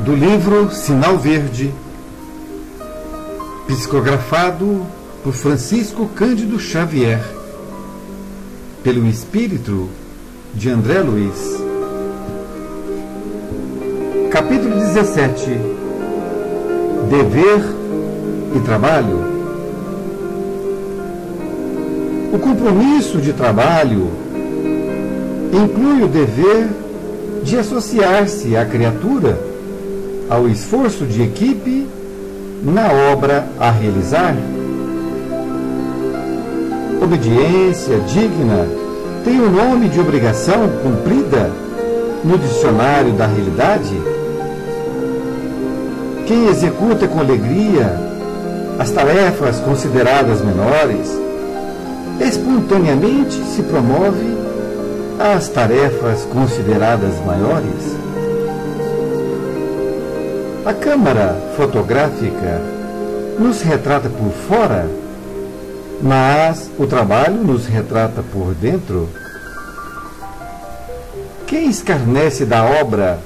do livro Sinal Verde, psicografado por Francisco Cândido Xavier, pelo espírito de André Luiz. Capítulo 17. Dever e trabalho. O compromisso de trabalho inclui o dever de associar-se à criatura ao esforço de equipe na obra a realizar. Obediência digna tem o nome de obrigação cumprida no dicionário da realidade. Quem executa com alegria as tarefas consideradas menores, espontaneamente se promove às tarefas consideradas maiores. A câmara fotográfica nos retrata por fora, mas o trabalho nos retrata por dentro. Quem escarnece da obra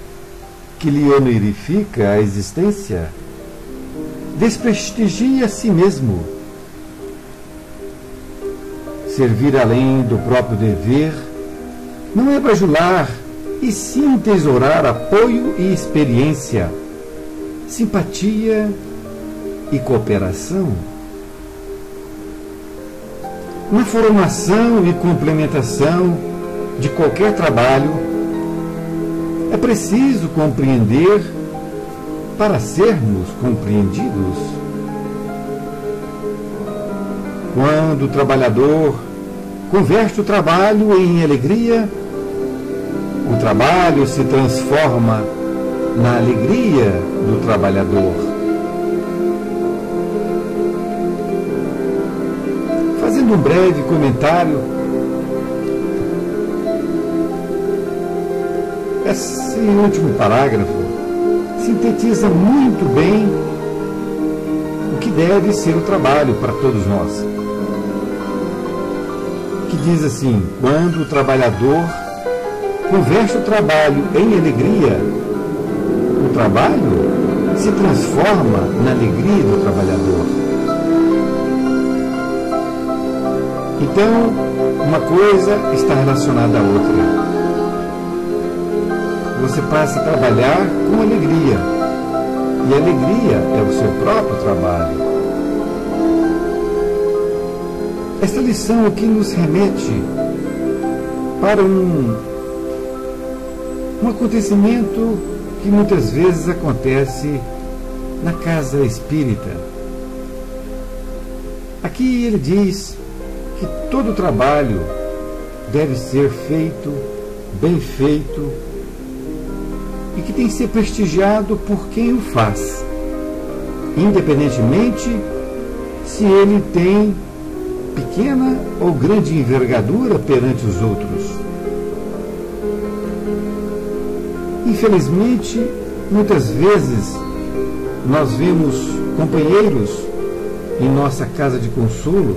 que lhe honorifica a existência, desprestigia a si mesmo. Servir além do próprio dever não é bajular, e sim tesourar apoio e experiência, simpatia e cooperação. Na formação e complementação de qualquer trabalho, é preciso compreender para sermos compreendidos. Quando o trabalhador converte o trabalho em alegria, o trabalho se transforma na alegria do trabalhador. Fazendo um breve comentário, esse último parágrafo sintetiza muito bem o que deve ser o trabalho para todos nós. Que diz assim: quando o trabalhador converte o trabalho em alegria, o trabalho se transforma na alegria do trabalhador. Então, uma coisa está relacionada à outra. Você passa a trabalhar com alegria, e a alegria é o seu próprio trabalho. Esta lição aqui nos remete para um acontecimento que muitas vezes acontece na casa espírita. Aqui ele diz que todo trabalho deve ser feito, bem feito, e que tem que ser prestigiado por quem o faz, independentemente se ele tem pequena ou grande envergadura perante os outros. Infelizmente, muitas vezes nós vemos companheiros em nossa casa de consolo,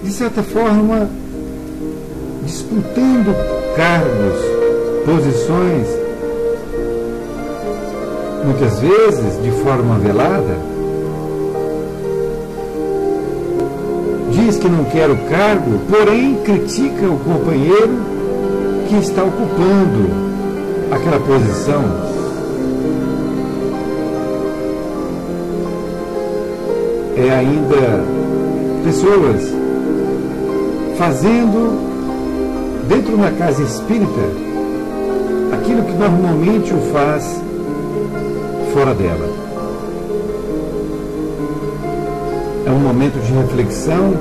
de certa forma, disputando cargos, posições, muitas vezes de forma velada. Diz que não quer o cargo, porém critica o companheiro que está ocupando aquela posição. É ainda pessoas fazendo dentro da casa espírita aquilo que normalmente o faz fora dela. É um momento de reflexão,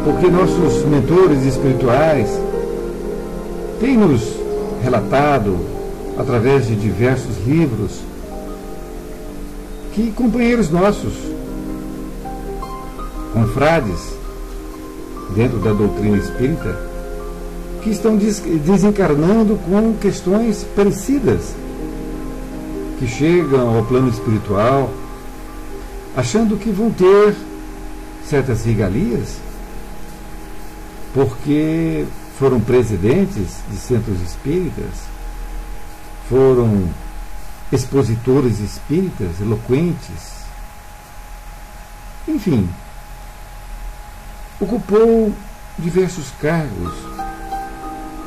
porque nossos mentores espirituais têm nos relatado, através de diversos livros, que companheiros nossos, confrades, dentro da doutrina espírita, que estão desencarnando com questões parecidas, que chegam ao plano espiritual achando que vão ter certas regalias, porque foram presidentes de centros espíritas, foram expositores espíritas eloquentes, enfim, ocupou diversos cargos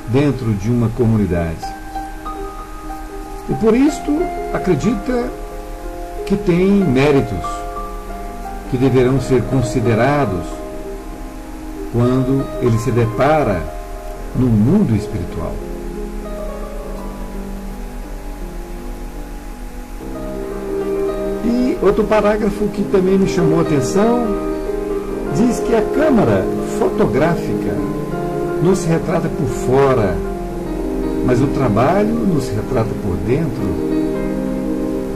dentro de uma comunidade. E por isto acredita que tem méritos que deverão ser considerados quando ele se depara no mundo espiritual. E outro parágrafo que também me chamou a atenção diz que a câmara fotográfica nos retrata por fora, mas o trabalho nos retrata por dentro.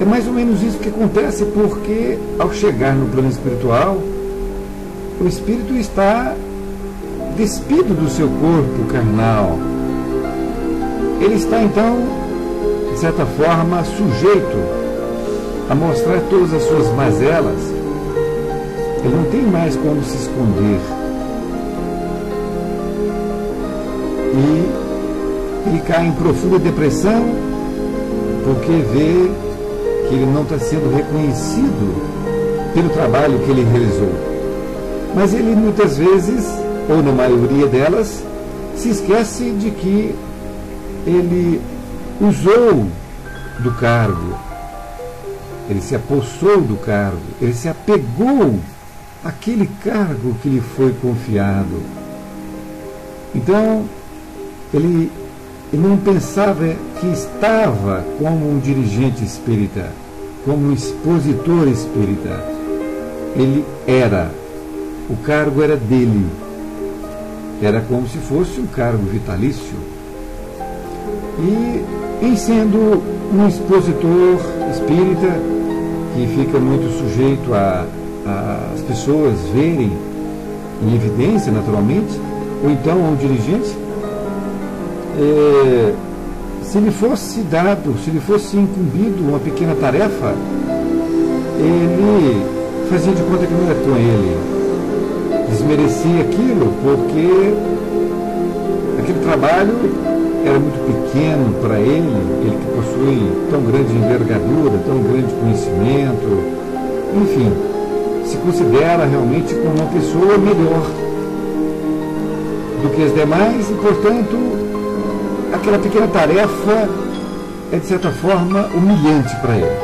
É mais ou menos isso que acontece, porque ao chegar no plano espiritual, o espírito está despido do seu corpo carnal. Ele está então, de certa forma, sujeito a mostrar todas as suas mazelas. Ele não tem mais como se esconder. E ele cai em profunda depressão porque vê que ele não está sendo reconhecido pelo trabalho que ele realizou. Mas ele muitas vezes, ou na maioria delas, se esquece de que ele usou do cargo, ele se apossou do cargo, ele se apegou àquele cargo que lhe foi confiado. Então, ele não pensava que estava como um dirigente espírita, como um expositor espírita. Ele era. O cargo era dele. Era como se fosse um cargo vitalício. E, em sendo um expositor espírita, que fica muito sujeito a as pessoas verem em evidência, naturalmente, ou então um dirigente, se lhe fosse dado, se lhe fosse incumbido uma pequena tarefa, ele fazia de conta que não era com ele, desmerecia aquilo, porque aquele trabalho era muito pequeno para ele que possui tão grande envergadura, tão grande conhecimento, enfim, se considera realmente como uma pessoa melhor do que as demais e, portanto, aquela pequena tarefa é, de certa forma, humilhante para ele.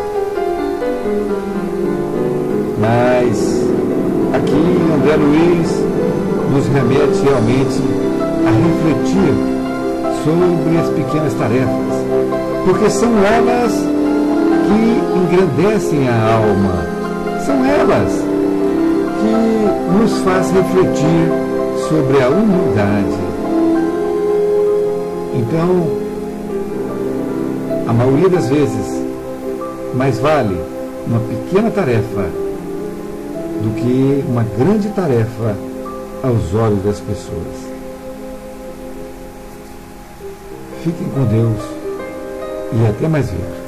Mas aqui André Luiz nos remete realmente a refletir sobre as pequenas tarefas, porque são elas que engrandecem a alma, são elas que nos faz refletir sobre a humildade. Então, a maioria das vezes, mais vale uma pequena tarefa do que uma grande tarefa aos olhos das pessoas. Fiquem com Deus e até mais ver.